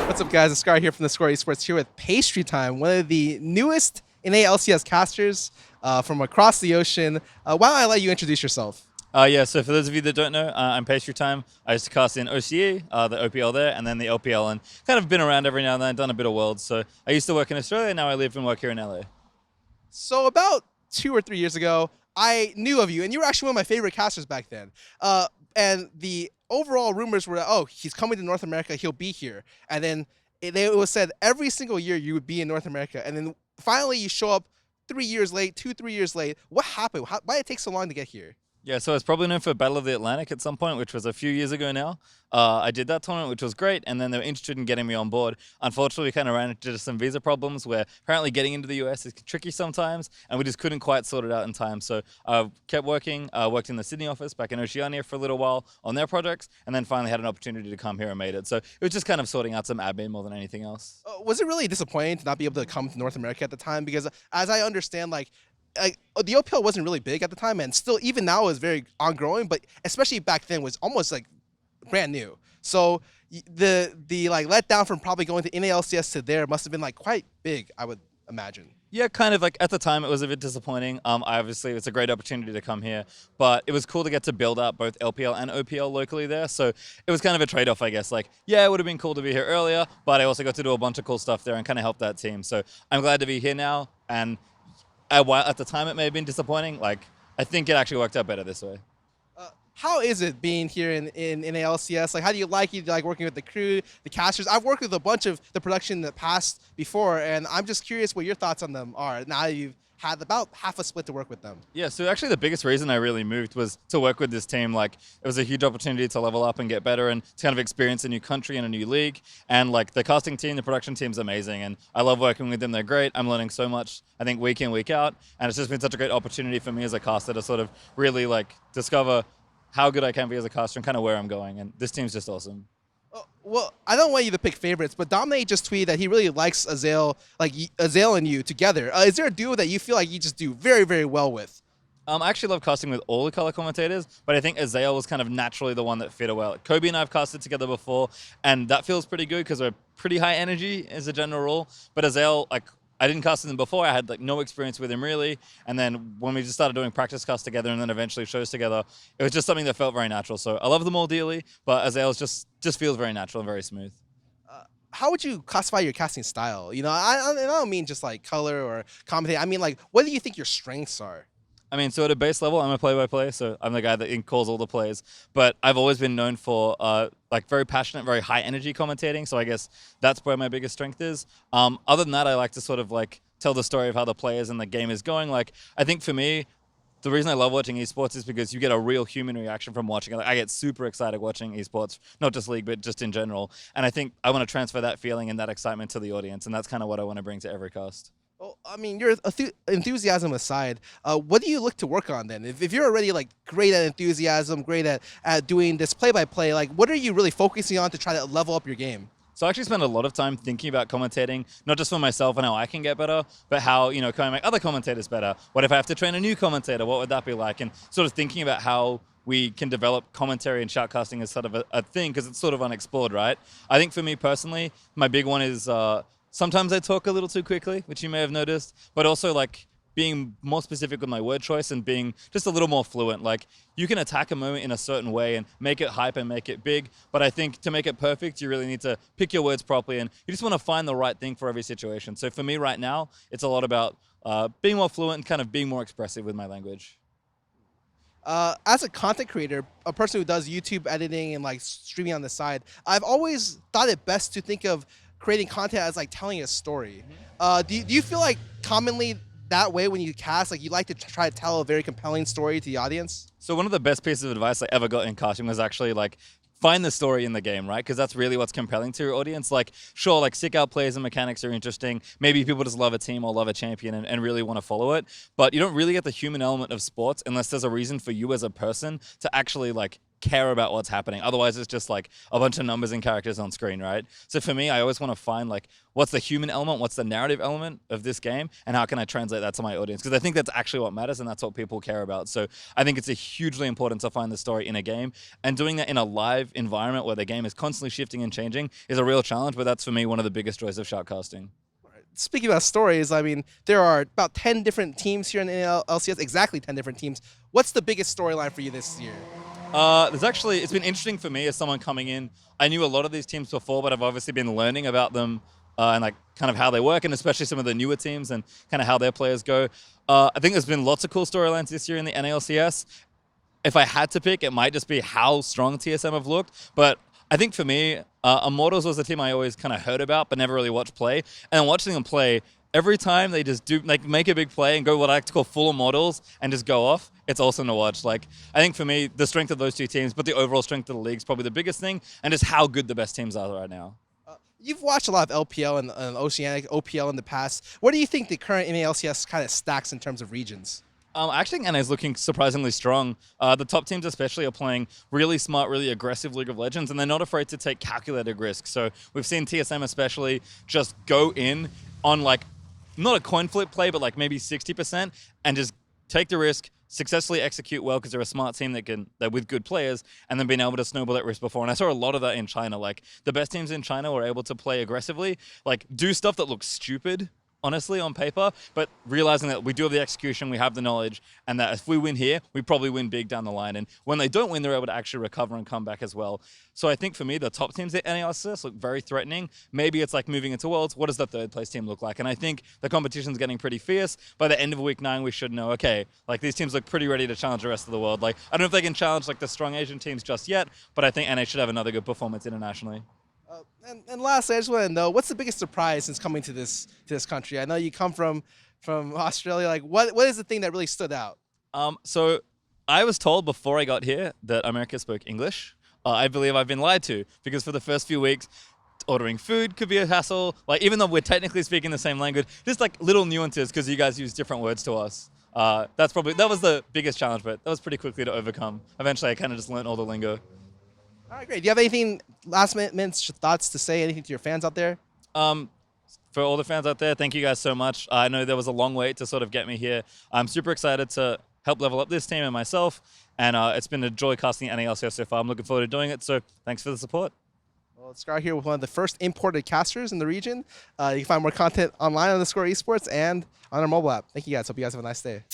What's up, guys? It's Scarra here from theScore eSports here with Pastrytime, one of the newest NA LCS casters from across the ocean. Why don't I let you introduce yourself? Yeah, so for those of you that don't know, I'm Pastrytime. I used to cast in OCE, the OPL there, and then the LPL, and kind of been around every now and then, done a bit of Worlds. So I used to work in Australia, now I live and work here in LA. So about 2 or 3 years ago, I knew of you, and you were actually one of my favorite casters back then. And the overall rumors were that, oh, he's coming to North America, he'll be here. And then it was said every single year you would be in North America. And then finally you show up 3 years late, 2, 3 years late. What happened? Why did it take so long to get here? Yeah, so it's probably known for Battle of the Atlantic at some point, which was a few years ago now. I did that tournament, which was great, and then they were interested in getting me on board. Unfortunately, we kind of ran into some visa problems where apparently getting into the US is tricky sometimes, and we just couldn't quite sort it out in time. So I kept working, worked in the Sydney office back in Oceania for a little while on their projects, and then finally had an opportunity to come here and made it. So it was just kind of sorting out some admin more than anything else. Was it really disappointing to not be able to come to North America at the time? Because as I understand, like the OPL wasn't really big at the time, and still even now is very ongoing, but especially back then was almost like brand new. So the like letdown from probably going to NA LCS to there must have been like quite big, I would imagine. Yeah, kind of like at the time it was a bit disappointing. Obviously, it's a great opportunity to come here, but it was cool to get to build up both LPL and OPL locally there. So it was kind of a trade-off, I guess. Like, yeah, it would have been cool to be here earlier, but I also got to do a bunch of cool stuff there and kind of help that team. So I'm glad to be here now. And at the time, it may have been disappointing. Like, I think it actually worked out better this way. How is it being here in NA LCS? Like, how do you like it? Do you like working with the crew, the casters? I've worked with a bunch of the production in the past before, and I'm just curious what your thoughts on them are now that you've had about half a split to work with them. Yeah, so actually the biggest reason I really moved was to work with this team. Like, it was a huge opportunity to level up and get better and to kind of experience a new country and a new league. And like the casting team, the production team's amazing, and I love working with them. They're great. I'm learning so much, I think, week in, week out. And it's just been such a great opportunity for me as a caster to sort of really like discover how good I can be as a caster and kind of where I'm going. And this team's just awesome. Well, I don't want you to pick favorites, but Dominic just tweeted that he really likes Azael, like Azael and you together. Is there a duo that you feel like you just do very, very well with? I actually love casting with all the color commentators, but I think Azael was kind of naturally the one that fit well. Kobe and I have casted together before, and that feels pretty good because we're pretty high energy as a general rule. But Azael, like, I didn't cast with him before. I had like no experience with him really. And then when we just started doing practice casts together and then eventually shows together, it was just something that felt very natural. So I love them all dearly, but Azael's just feels very natural and very smooth. How would you classify your casting style? You know, I don't mean just like color or commentating. I mean, like, what do you think your strengths are? I mean, so at a base level, I'm a play-by-play, so I'm the guy that calls all the plays. But I've always been known for like very passionate, very high energy commentating. So I guess that's where my biggest strength is. Other than that, I like to sort of like tell the story of how the players and the game is going. Like, I think for me, the reason I love watching esports is because you get a real human reaction from watching it. Like, I get super excited watching esports, not just League, but just in general. And I think I want to transfer that feeling and that excitement to the audience, and that's kind of what I want to bring to every cast. Well, I mean, your enthusiasm aside, what do you look to work on then? If you're already like great at enthusiasm, great at doing this play-by-play, like what are you really focusing on to try to level up your game? So I actually spend a lot of time thinking about commentating, not just for myself and how I can get better, but how, you know, can I make other commentators better? What if I have to train a new commentator? What would that be like? And sort of thinking about how we can develop commentary and shoutcasting as sort of a thing, because it's sort of unexplored, right? I think for me personally, my big one is sometimes I talk a little too quickly, which you may have noticed, but also like being more specific with my word choice and being just a little more fluent. Like, you can attack a moment in a certain way and make it hype and make it big, but I think to make it perfect, you really need to pick your words properly, and you just want to find the right thing for every situation. So for me right now, it's a lot about being more fluent and kind of being more expressive with my language. As a content creator, a person who does YouTube editing and like streaming on the side, I've always thought it best to think of creating content as like telling a story. Do you feel like commonly that way when you cast, like you like to try to tell a very compelling story to the audience? So one of the best pieces of advice I ever got in casting was actually like, find the story in the game, right? Because that's really what's compelling to your audience. Like, sure, like sick out players and mechanics are interesting. Maybe people just love a team or love a champion and really want to follow it. But you don't really get the human element of sports unless there's a reason for you as a person to actually like care about what's happening. Otherwise, it's just like a bunch of numbers and characters on screen, right? So for me, I always want to find like, what's the human element, what's the narrative element of this game, and how can I translate that to my audience? Because I think that's actually what matters, and that's what people care about. So I think it's hugely important to find the story in a game, and doing that in a live environment where the game is constantly shifting and changing is a real challenge, but that's for me one of the biggest joys of shoutcasting. Speaking about stories, I mean, there are about 10 different teams here in NA LCS, exactly 10 different teams. What's the biggest storyline for you this year? It's been interesting for me as someone coming in. I knew a lot of these teams before, but I've obviously been learning about them and like kind of how they work, and especially some of the newer teams and kind of how their players go. I think there's been lots of cool storylines this year in the NA LCS. If I had to pick, it might just be how strong TSM have looked, but I think for me, Immortals was the team I always kind of heard about, but never really watched play. And watching them play, every time they just do like make a big play and go what I like to call full Immortals and just go off, it's awesome to watch. Like, I think for me, the strength of those two teams, but the overall strength of the league is probably the biggest thing, and just how good the best teams are right now. You've watched a lot of LPL and Oceanic, OPL in the past. Where do you think the current NA LCS kind of stacks in terms of regions? I actually think NA is looking surprisingly strong. The top teams especially are playing really smart, really aggressive League of Legends, and they're not afraid to take calculated risks. So we've seen TSM especially just go in on like, not a coin flip play, but like maybe 60% and just take the risk, successfully execute well because they're a smart team they're with good players, and then being able to snowball that risk before. And I saw a lot of that in China. Like the best teams in China were able to play aggressively, like do stuff that looks stupid, honestly, on paper, but realizing that we do have the execution, we have the knowledge, and that if we win here, we probably win big down the line. And when they don't win, they're able to actually recover and come back as well. So I think for me, the top teams at NA LCS look very threatening. Maybe it's like moving into Worlds. What does the third place team look like? And I think the competition's getting pretty fierce. By the end of week 9, we should know, okay, like these teams look pretty ready to challenge the rest of the world. Like, I don't know if they can challenge like the strong Asian teams just yet, but I think NA should have another good performance internationally. And lastly, I just want to know, what's the biggest surprise since coming to this country? I know you come from Australia. Like, what is the thing that really stood out? So I was told before I got here that America spoke English. I believe I've been lied to, because for the first few weeks, ordering food could be a hassle. Like, even though we're technically speaking the same language, just like little nuances because you guys use different words to us. That was the biggest challenge, but that was pretty quickly to overcome. Eventually, I kind of just learned all the lingo. All right, great. Do you have anything last minute thoughts to say? Anything to your fans out there? For all the fans out there, thank you guys so much. I know there was a long wait to sort of get me here. I'm super excited to help level up this team and myself, and it's been a joy casting NA LCS so far. I'm looking forward to doing it, so thanks for the support. Well, it's Carr here with one of the first imported casters in the region. You can find more content online on theScore eSports and on our mobile app. Thank you guys. Hope you guys have a nice day.